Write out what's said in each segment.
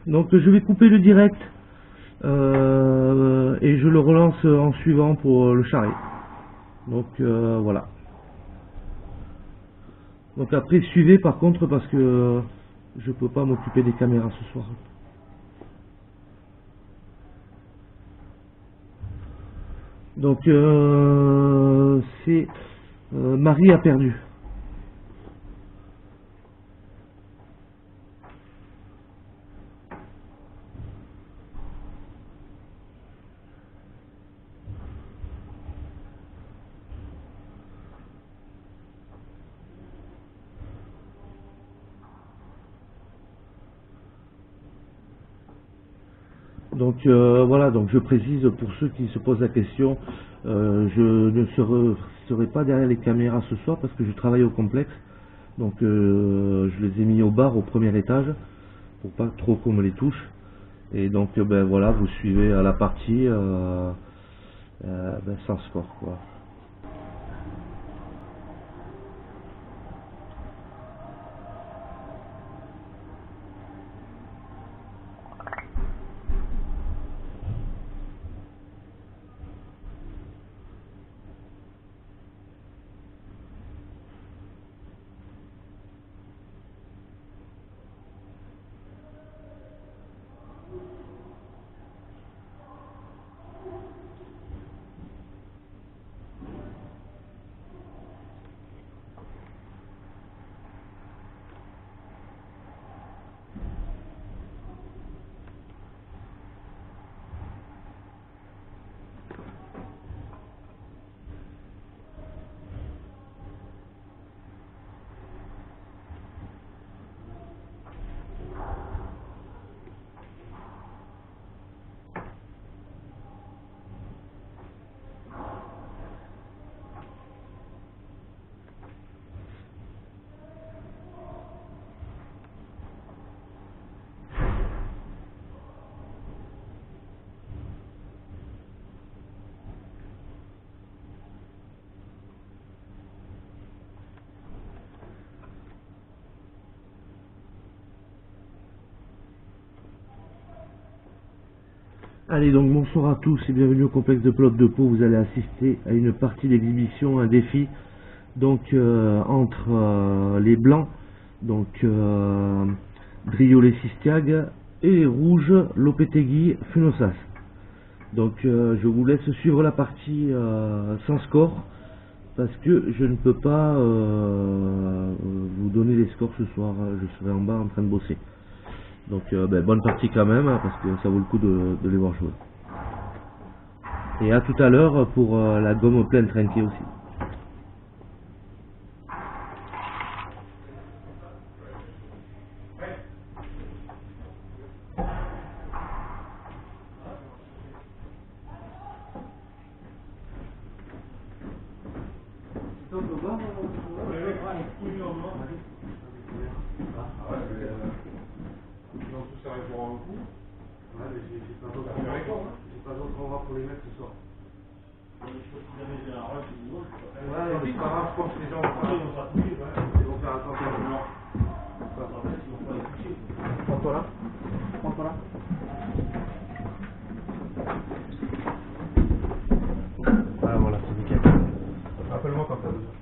Donc je vais couper le direct et je le relance en suivant pour le charret. Donc voilà. Donc après suivez par contre parce que je peux pas m'occuper des caméras ce soir. Donc c'est Marie a perdu. Donc voilà, donc je précise pour ceux qui se posent la question, je ne serai pas derrière les caméras ce soir parce que je travaille au complexe. Donc je les ai mis au bar au premier étage pour pas trop qu'on me les touche. Et donc ben voilà, vous suivez à la partie sans score quoi. Allez, donc bonsoir à tous et bienvenue au complexe de pelote de Pau. Vous allez assister à une partie d'exhibition, un défi donc entre les blancs, donc Briolet Sistiag, et les rouges Lopetegui Funosas. Donc je vous laisse suivre la partie sans score parce que je ne peux pas vous donner les scores ce soir, je serai en bas en train de bosser. Donc bonne partie quand même, hein, parce que ça vaut le coup de les voir jouer. Et à tout à l'heure pour la gomme pleine trinquée aussi. Ah voilà, c'est nickel. Appelle-moi quand t'as besoin.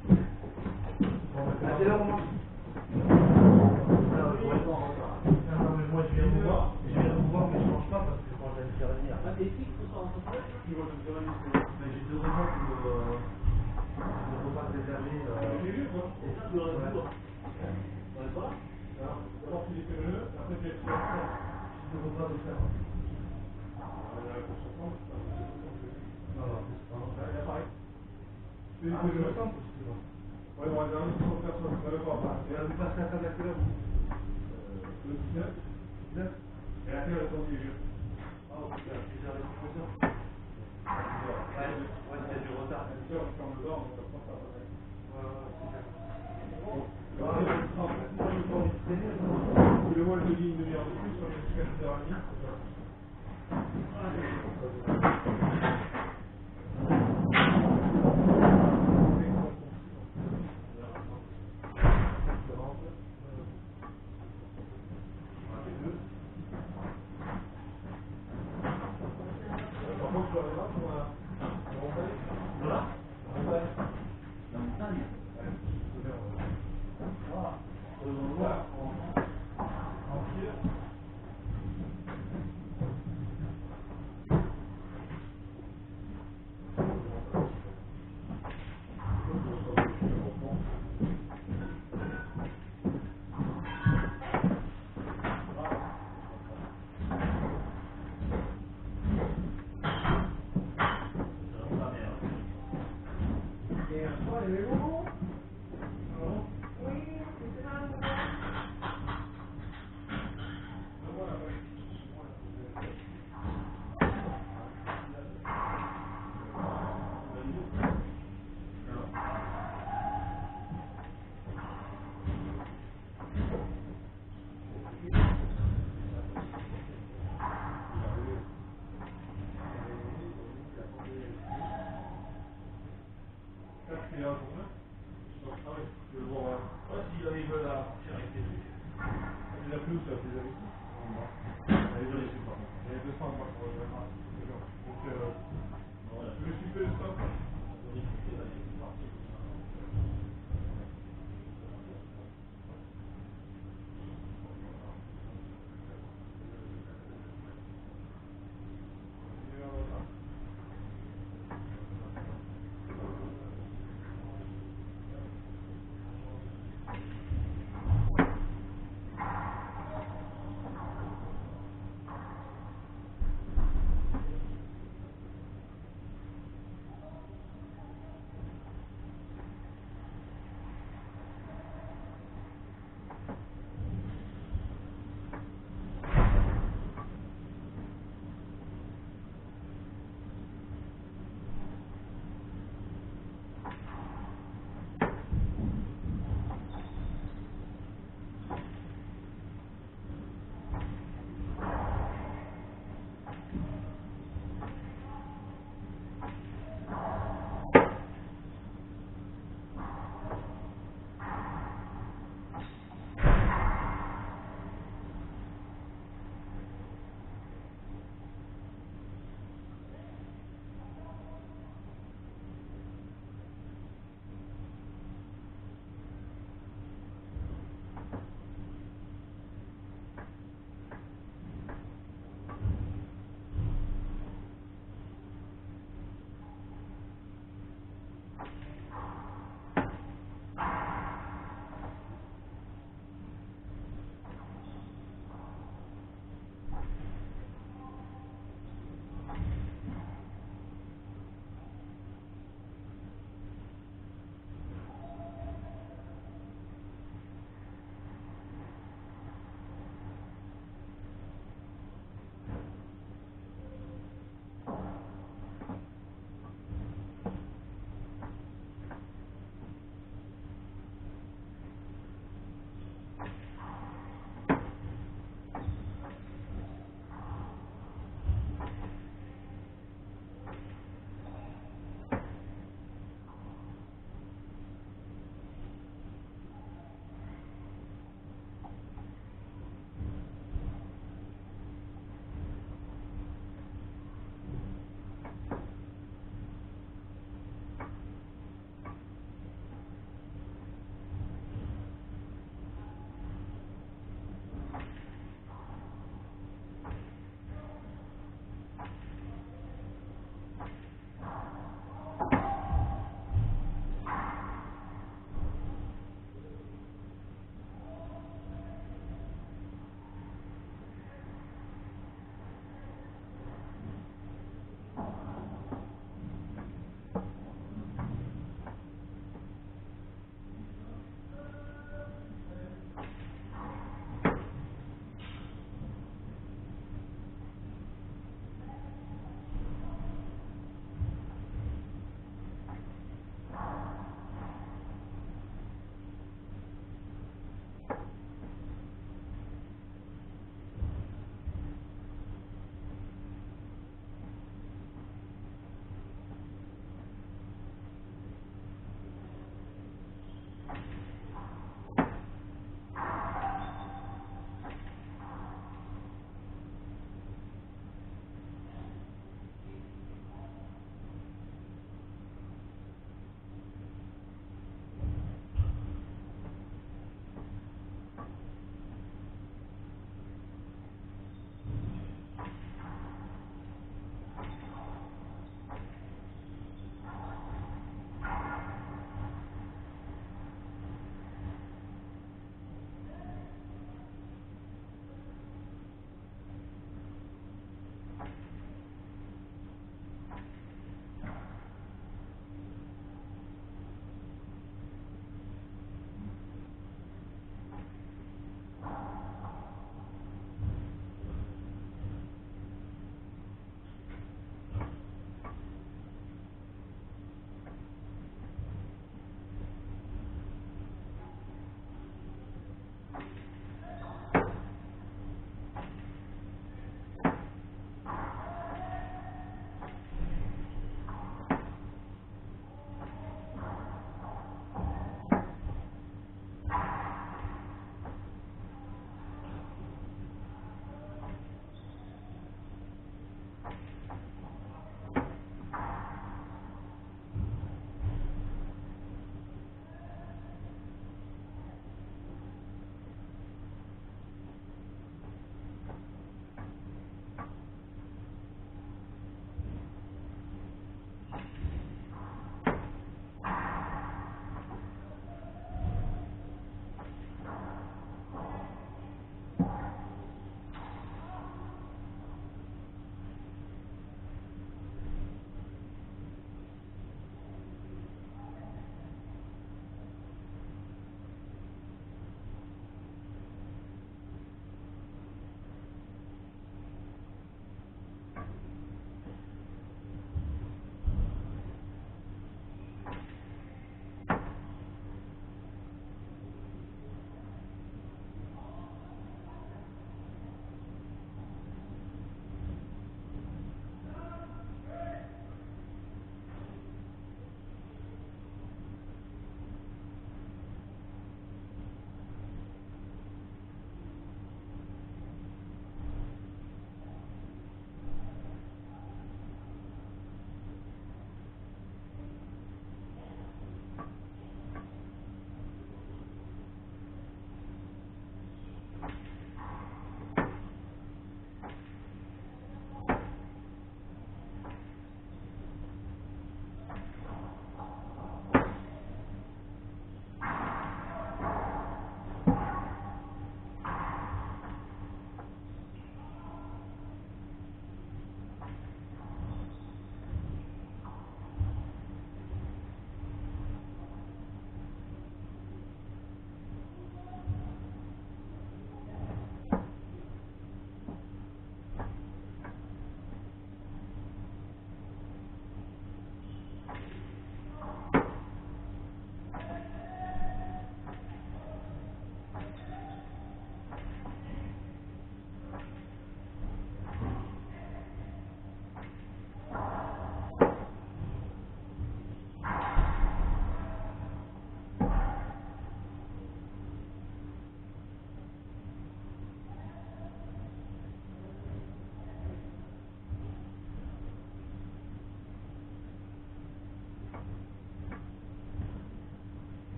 Moi je viens vous voir, mais je change pas parce que quand j'ai une dernière. Ah, t'es fixe pour ça en fait. J'ai deux raisons pour ne pas réserver. J'ai vu quoi. Et ça, tu l'aurais vu quoi. On est pas là. D'abord tu les fais le jeu, après tu les fais le jeu. Je ne veux pas le faire. Non, c'est pas pareil. Tu les fais le jeu. Ouais, on va dire une autre personne, ça va le voir. Et là, vous passez à table à quelle heure le 19. Et à quelle heure est-ce jeu? Ah, ok, à 10h et 13h. Ouais, il y a du retard. À 10h, je ferme le bar, donc ça prend ça. Ouais, c'est le mois, je te dis une demi-heure de plus, on est jusqu'à 10h30.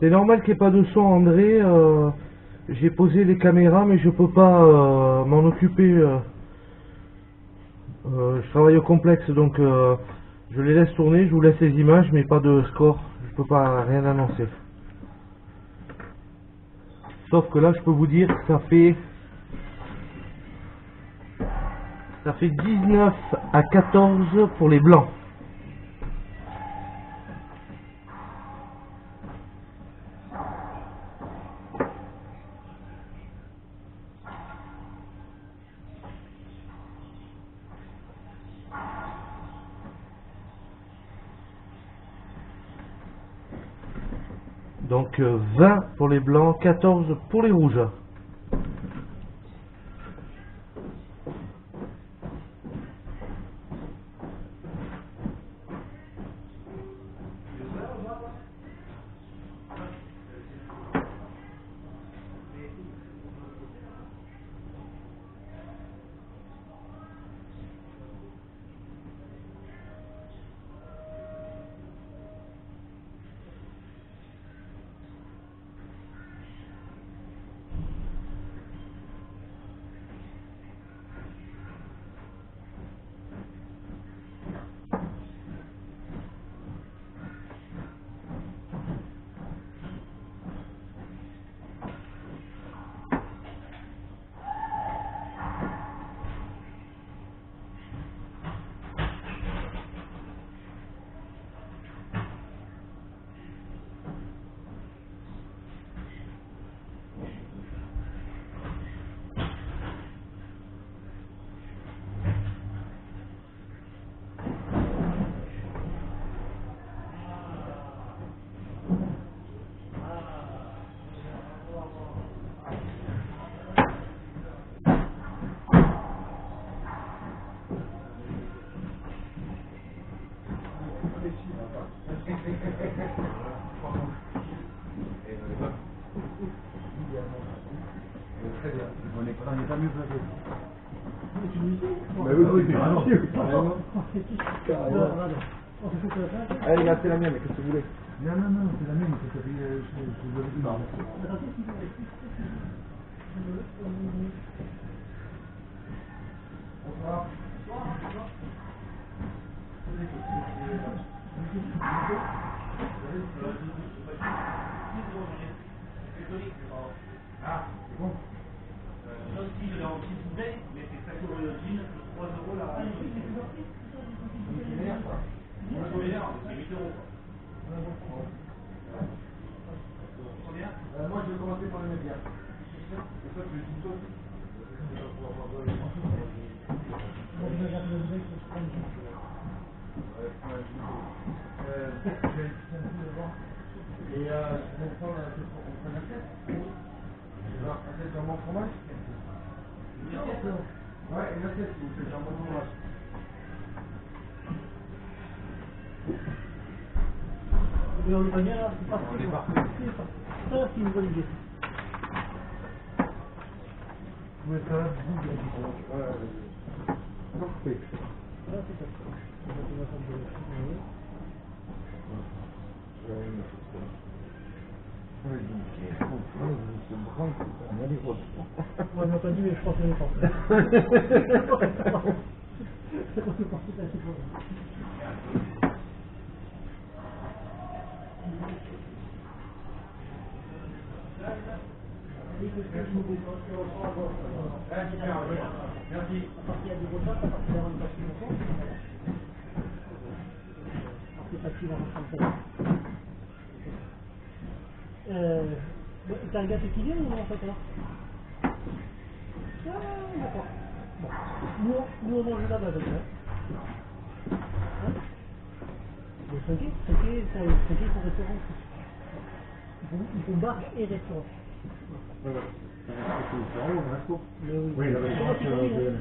C'est normal qu'il n'y ait pas de son, André. J'ai posé les caméras, mais je peux pas m'en occuper. Je travaille au complexe, donc je les laisse tourner. Je vous laisse les images, mais pas de score. Je peux pas rien annoncer. Sauf que là, je peux vous dire que ça fait 19 à 14 pour les blancs. Donc 20 pour les blancs, 14 pour les rouges. On n'est pas mieux placé. Allez, là, c'est la mienne, mais qu'est-ce que vous voulez? Non, c'est la mienne, c'est ah, c'est bon. Si je l'ai en petite bouteille, mais c'est saccharoïdine, 3 € la. C'est meilleur, quoi. C'est meilleur, c'est 8 €. Combien Moi, je vais commencer par le média. Et toi, tu veux une sauce? Et on prend la tête. Alors, peut-être un bon fromage? Ouais, une assiette, s'il vous plaît, un bon fromage. Mais on est pas bien là, c'est parti. On est parti. Ça, c'est une bonne idée. Ouais, ça va, parfait. Là, c'est ça. On va te mettre un peu de Moi, je m'ai pas dit, mais je pense que c'est pas. Merci. À partir du retard, à partir d'un facile encore. C'est facile à rentrer. T'as un gars qui vient ou non en fait alors? Ah d'accord. Bon. Nous on mange là-bas comme ça. Hein? Le 5 pour restaurant. Il faut bar et restaurant. Oui, le restaurant, c'est le deuxième.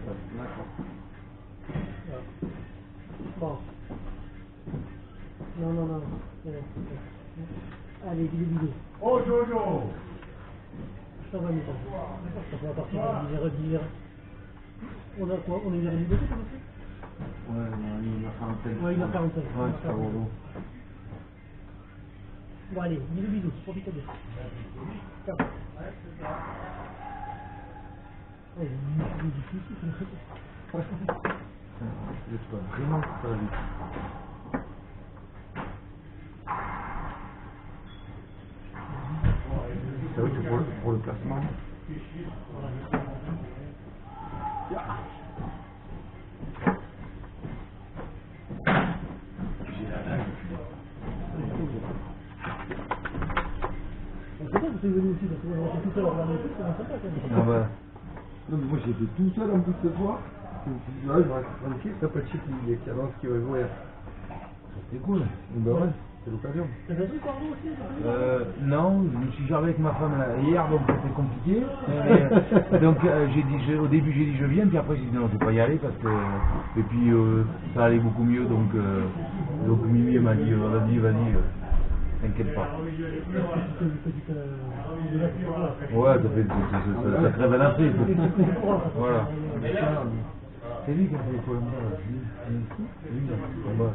Bon. Non. Allez, dis-le. Oh Jojo. Ça va, mais ça va partir à 10h. On a quoi? On est vers une bibliothèque à peu près? Ouais, il a 45. Ouais, il a 45. Ouais, c'est pas bon. Bon, allez, bisous, profite bien. Ciao. Ouais, il est difficile, c'est Je sais pas vraiment pas lui. C'est vrai que pour le placement. C'est venu aussi, parce que moi j'étais tout seul à regarder le truc, c'est sympa quand même. Ah bah. Non, mais moi j'étais tout seul en plus ce soir. Je me suis dit, ouais, je reste tranquille, ça peut être qui annonce qu'il va jouer. C'est cool. Bah ouais, c'est l'occasion. T'as fait un truc Cordo aussi? Non, je me suis jarvé avec ma femme là, hier, donc c'était compliqué. Donc au début j'ai dit je viens, puis après j'ai dit non, je vais pas y aller parce que et puis ça allait beaucoup mieux, donc Mimi m'a dit vas-y, t'inquiète pas. Ouais, ça crève un peu. Voilà. C'est lui qui a fait le problème là. Lui, en bas.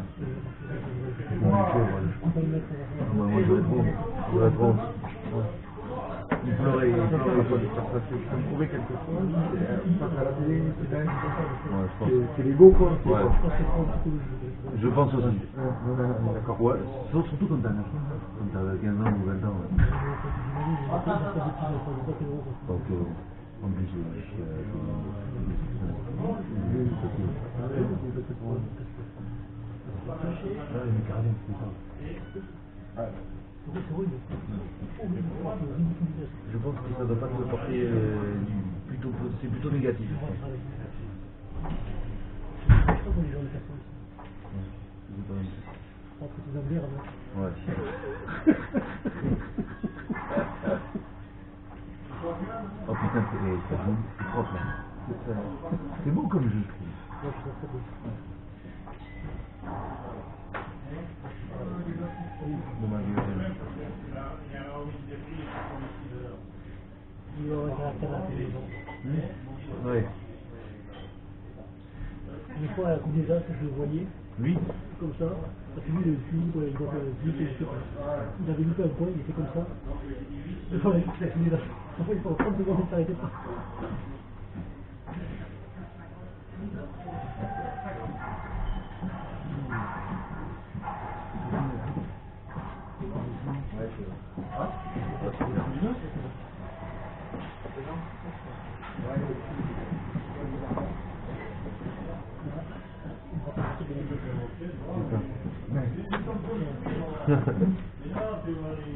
Bon, moi j'aurais trop. Il pleurait, je peux me trouver quelque chose. Face à la télé, c'est l'ego quoi. Ouais. Je pense aussi. D'accord. Ouais, surtout quand t'as 15 ans ou 20 ans. Donc, en plus, je pense que ça ne doit pas te porter c'est plutôt négatif. Ouais. Oh putain, c'est propre là. C'est beau comme jeu, je trouve. Dommage. Ouais. Une fois à la Coupe des As, je le voyais. Oui. Comme ça. Parce que lui, il avait loupé un point, il était comme ça. Deux fois, il a fini là. Parfois, il faut 30 secondes, il s'arrêtait pas.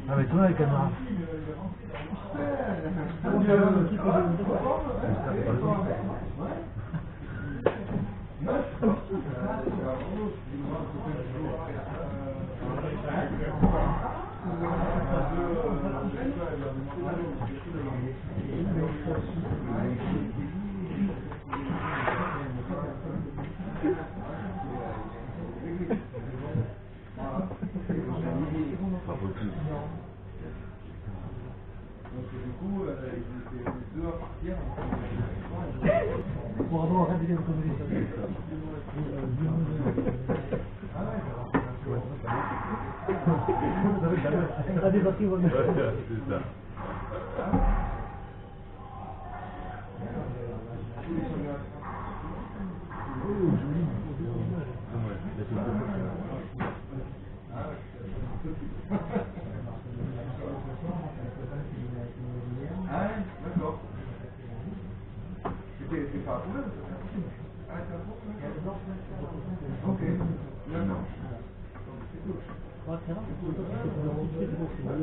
Ah mais toi avec Anna. Pour avoir un de On a débattu, on va mettre. C'est ça. Ah, d'accord. C'est pas pour eux. Ah, d'accord. Ok. D'accord. Ouais, c'est rare, c'est pour c'est bon, c'est bon,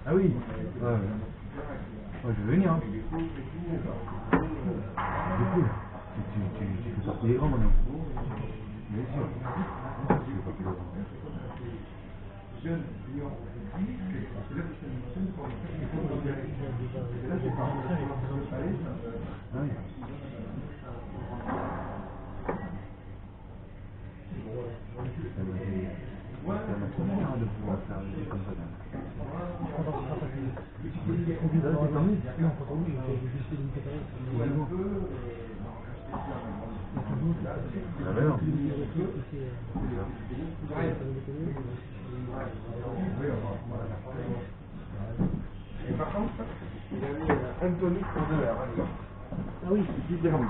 Ah oui. Ouais. Ouais, je veux venir. Hein. C'est cool. Tu fais partie des grands maintenant. Bien sûr. Tu fais partie des grands. Ah oui. C'est ma première de pouvoir faire des choses comme ça. Ah ben non. Et par contre, il y avait un tonique pour 2 heures. Ah oui. C'est différent.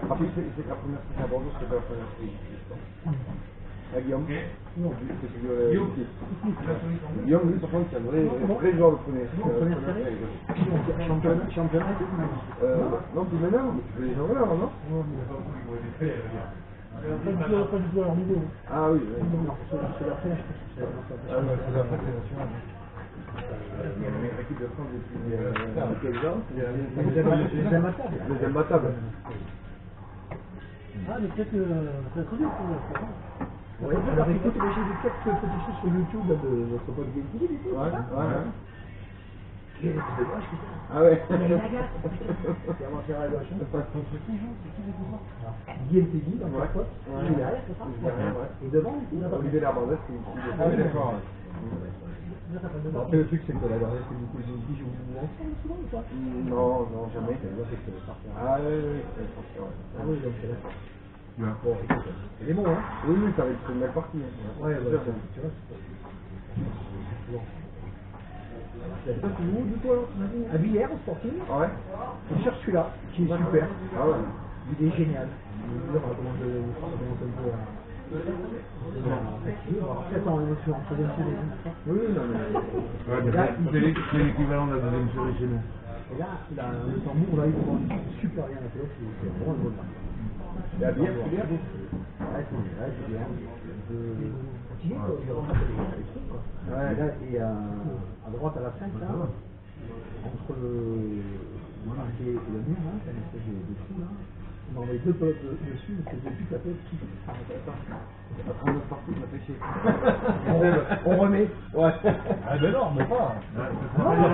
Après, c'est que la première fois à Bordeaux, c'est pas la première fois. À Guillaume. Non, c'est Guillaume, lui, par contre, c'est un vrai joueur de première. Championnat. Non, plus maintenant, mais tu fais les joueurs, non? Pas du tout à leur niveau. Ah oui, C'est la première, je pense. c'est la première. Il y a l'équipe de France depuis quel ans? Deuxième battable. Ah, mais peut-être bien pour l'instant. Oui, alors écoute, j'ai vu quelques petites choses sur YouTube de notre pote Gaël. Ouais. Ah ouais. C'est avancé à la gauche. Guillaume Tegui, dans la pote. Il est derrière, c'est ça? Et devant, Olivier Larbandès, qui est. Ah oui, d'accord. Après, le truc, c'est que la dernière, c'est du coup, j'ai oublié ensemble souvent ou pas? Non, jamais. Ah oui, ah oui, donc c'est d'accord. Bon, écoute, c'est des mots, hein? Oui, ça va être une belle partie. Ouais, tu vois, c'est où, du coup, alors? À Villers, au Sporting. Ouais. On cherche celui-là, qui est super. Ah ouais. Il est génial. Il comment je un peu à... Attends, on est en troisième série. Oui, non, mais... C'est l'équivalent de la deuxième série chez nous. Et là, le tambour, là, il prend super bien la pelote, c'est vraiment une bonne marque. Il y a bien, c'est bien. C'est bien. Ouais, là, et à droite, à la 5, là, entre le marqué et le mur, là, c'est une espèce de trou, là. Non, mais deux peuples dessus, c'est depuis que la tête qui s'arrête pas. On va prendre notre partie, ça fait chier. On remet. Ouais. Ah ben non, mais pas. Non,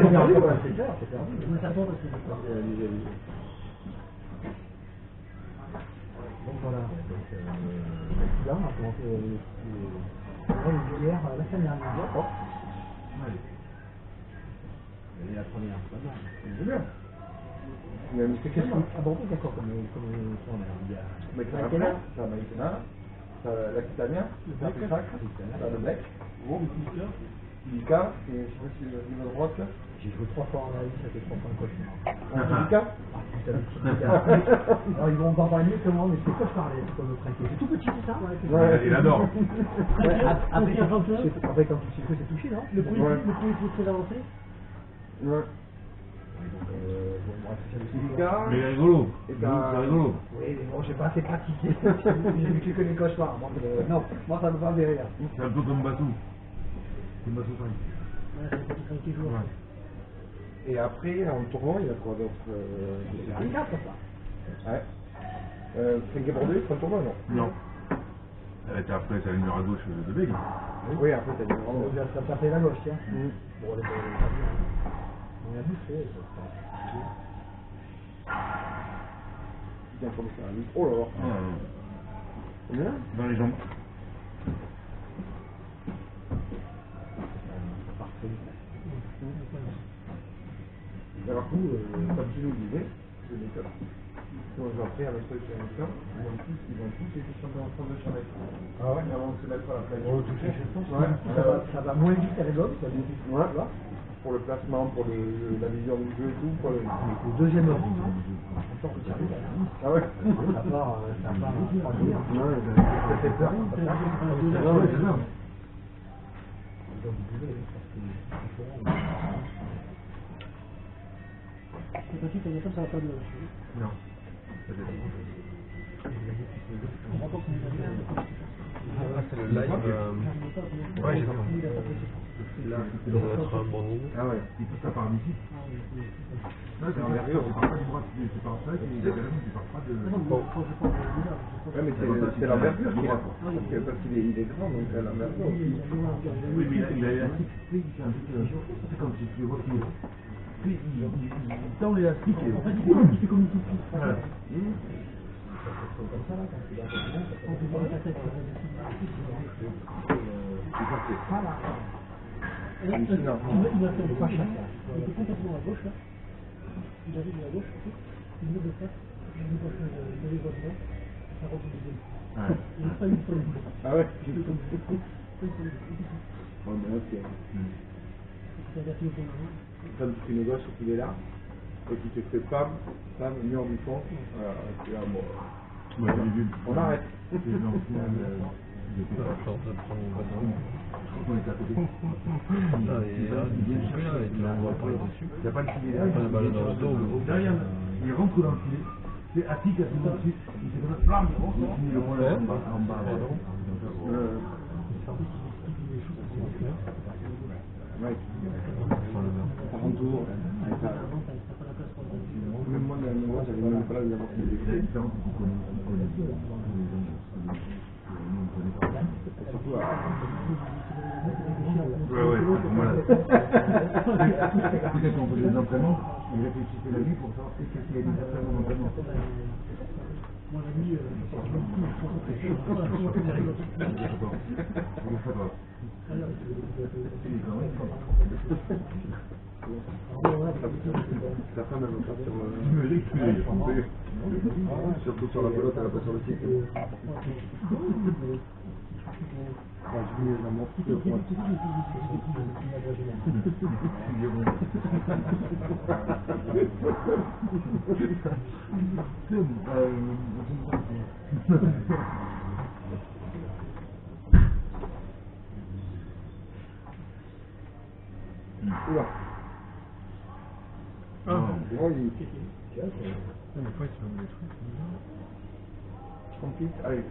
c'est perdu, ouais, c'est clair, c'est perdu. Je me s'attends parce que donc voilà, donc là on a commencé une bière la semaine dernière. Oh. Et la première, c'est pas mal. C'est bien. Mais c'est quel Qu'est-ce qu'on abordé d'accord comme on a Mais t'as Maïtena, t'as l'Aquitania, t'as Pessac, t'as le Bec, gros, Lika, et je sais pas si le niveau droite là. J'ai joué 3 fois en Asie, ça fait 3 fois un cauchemar. Lika. Ah putain, le petit Lika. Alors ils vont en barbarer mieux que moi, mais c'est quoi je parlais, c'est comme le trinquet. C'est tout petit, c'est ça? Ouais, il adore. Après 50 ans, avec un petit peu, c'est touché, non? Le premier coup très avancé? Ouais. Bon, moi, c'est Lika. Mais il est rigolo. Et C'est rigolo. Oui, mais bon, j'ai pas assez pratiqué. J'ai vu que tu connais cauchemar. Non, moi ça me va derrière. C'est un peu comme Batou. C'est Batou 5. Ouais, c'est un petit trinquet joueur. Et après, en tournoi, il y a quoi d'autre C'est un 4 ça. Ouais. Trinquet Bordeaux, c'est un tournoi, non? Non. Après, t'as le mur à gauche de Bègue. Oui, après, t'as des On grands. va se taper la gauche, tiens. Bon, les on a bouffé. Bien comme ça. Oh là là. Combien? Dans les jambes. Parfait. Alors, coup, comme tu nous disais, c'est des cas. Quand j'ai appris avec toi sur un camp, ils ont tous été champions en France de Chanel. Ah ouais? Avant de se mettre à la plage. Oh, touché, je pense. Ouais. Ça va moins vite à l'égome, ça vient vite. Ouais, là. Pour le placement, pour la vision du jeu et tout. Pour le... Au deuxième round, non? Encore que tu arrives à la limite. Ah ouais? Ça part en dire. Ouais, ça fait peur. Non, Ouais, c'est ça. C'est possible, il y a comme ça va pas de dessus. Non. C'est le live. Ouais, j'ai compris. Là, c'est notre banding. Ah ouais, et tout ça part d'ici. Non, c'est envergure, tu pars pas du droit, tu pars pas, tu pars pas de... Ouais, mais c'est l'envergure qu'il a. Parce qu'il est grand, donc l'envergure aussi. Oui, mais il a l'élastique, c'est comme si tu vois qu'il il tend l'élastique et en fait il fait comme une petite piste. Voilà. Il m'a fait pas chaque là. Il était complètement à gauche là. Il arrive à gauche, il me de face, il me passe de l'événement, ça retourne du début. Il n'a pas eu sur le bout. Ah ouais? J'ai fait comme ça. Bon, ben ok. C'est averti au fond de la main. Quand tu fais une gauche qu'il est là, et qu'il te fait pam, mur du fond, voilà, tu là, bon. On arrête. Je suis en train de prendre mon bâton. On est à côté. Ah, et là, il l'envoie par dessus. Il n'y a pas le filet Pas la balle dans le dos. derrière. Il rentre dans le filet. C'est Attic à son dessus. Il fait comme ça, blam, il finit le point en bas. Ouais. 40 tours. Même moi, j'avais même pas là d'avoir fait des différence qu'on connaît. surtout à... Ouais, voilà. Peut-être qu'on fait des entraînements, il réfléchissait la nuit pour savoir qu'est-ce qu'il y a des entraînements d'entraînement. Moi, la nuit, Ta femme, elle veut pas sur... Surtout sur la pelote, elle va pas sur le site. Je vais la montrer. Oula. Ah, Oh, il... mais pourquoi tu veux me détruire? Complique. Allez.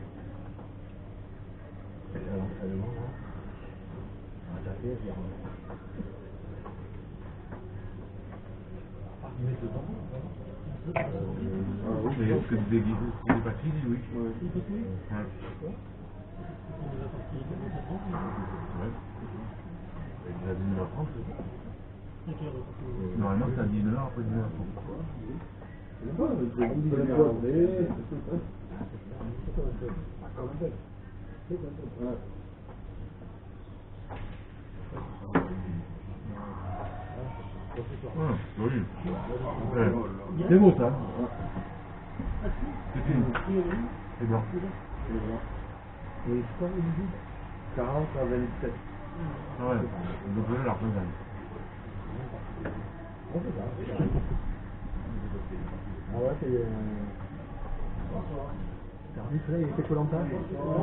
Oui, mais est-ce que des batteries, oui. Ouais. Il a 19h30. Normalement, c'est à 19h après 19h30. Oui. C'est beau ça. C'est blanc. Et je crois 40 à 27. Ouais, donc là, l'argent gagne. Ah ouais, c'est... Là, il était Koh-Lanta.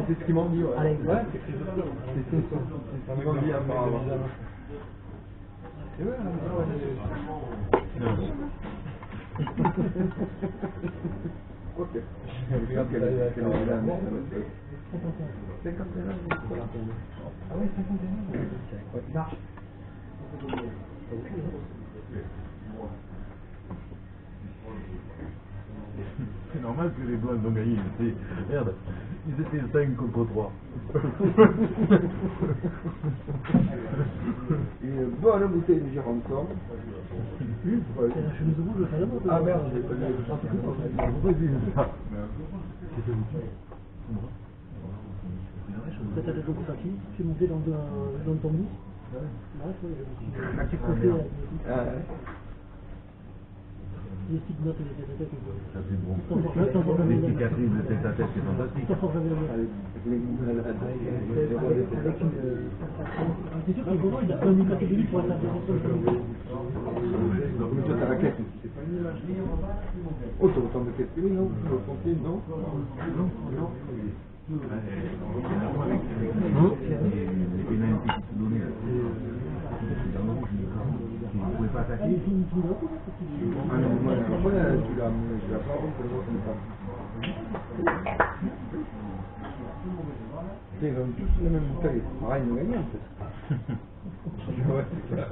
C'est ce qu'ils m'ont dit, ouais. Ouais, c'est ce qu'ils m'ont dit apparemment. Et ouais, ok. Regarde quelle est la 51. Ah ouais, 51. Ouais, il marche. C'est normal que les Blancs ont gagné. Merde, ils étaient 5 contre 3. Une bonne bouteille de Gironde. C'est la chemise rouge, ça va. Ah merde, j'ai pas vu. Pourquoi ils disent ça? Peut-être avec le coup facile, tu es monté dans ton bus. Là, je suis coupé. Les petites notes de tête à tête. Ça c'est bon. Les Les cicatrices de tête à tête, c'est fantastique. C'est sûr qu'il est content, il a pas mis catégorie pour être intéressant. Toi, t'as la quête. Oh, t'as autant de quêtes que lui, non? Tu vas compter, non? Non. Vous pouvez pas attaquer? Ah non, moi, tu l'as pas rendu pour le voir comme ça. Ils ont tous la même bouteille. Pareil, ils ont gagné en fait. Ouais, c'est clair.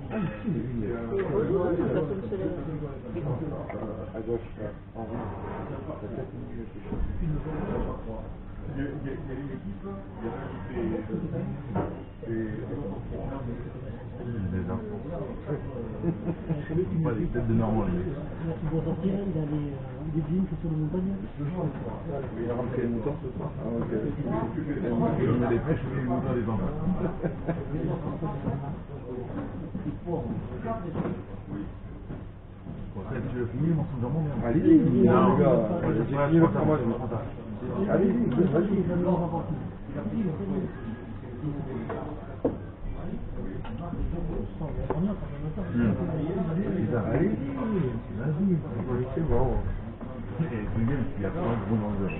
Ah, ici, à gauche, en rouge. Il y a une équipe, il y a pas les têtes de Normand. Ils vont sortir, il a des jeans sur la montagne. Il a rentré les moutons ce soir. Ah, ok. On a les pêches ou les moutons des enfants. Tu veux finir le morceau de jambon? Allez-y, non, les gars. J'ai fini le fromage, je me prends ça. Allez-y, vas-y. Allez-y, c'est bon. C'est bien, il y a 3 gros mangeurs.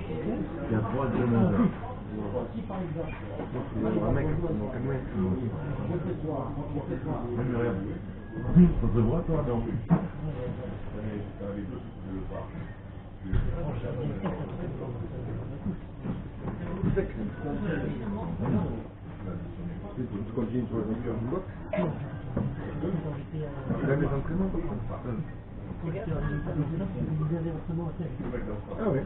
Il y a 3 gros mangeurs. Il y a un mec, Même regarde. Ça se voit toi, non? Tu continues sur le vainqueur du bloc? Tu l'as mis d'entraînement? Ah ouais.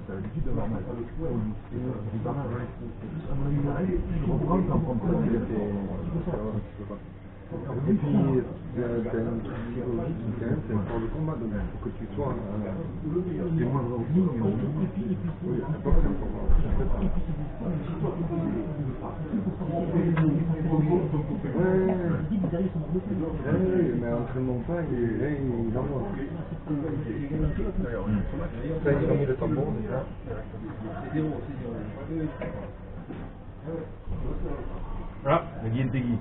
T'as l'habitude d'avoir mal. C'est pas mal, ouais. Je comprends qu'en prendre ça, et puis, t'as une psychologie qui quand même, c'est un sport de combat, donc il faut que tu sois c'est moins rempli, mais on... Oui, à l'époque, c'est un combat. Oui, mais entraînement pas, il envoie. Ça, ils ont mis le tampon, déjà. Ah, la Guy Tegui.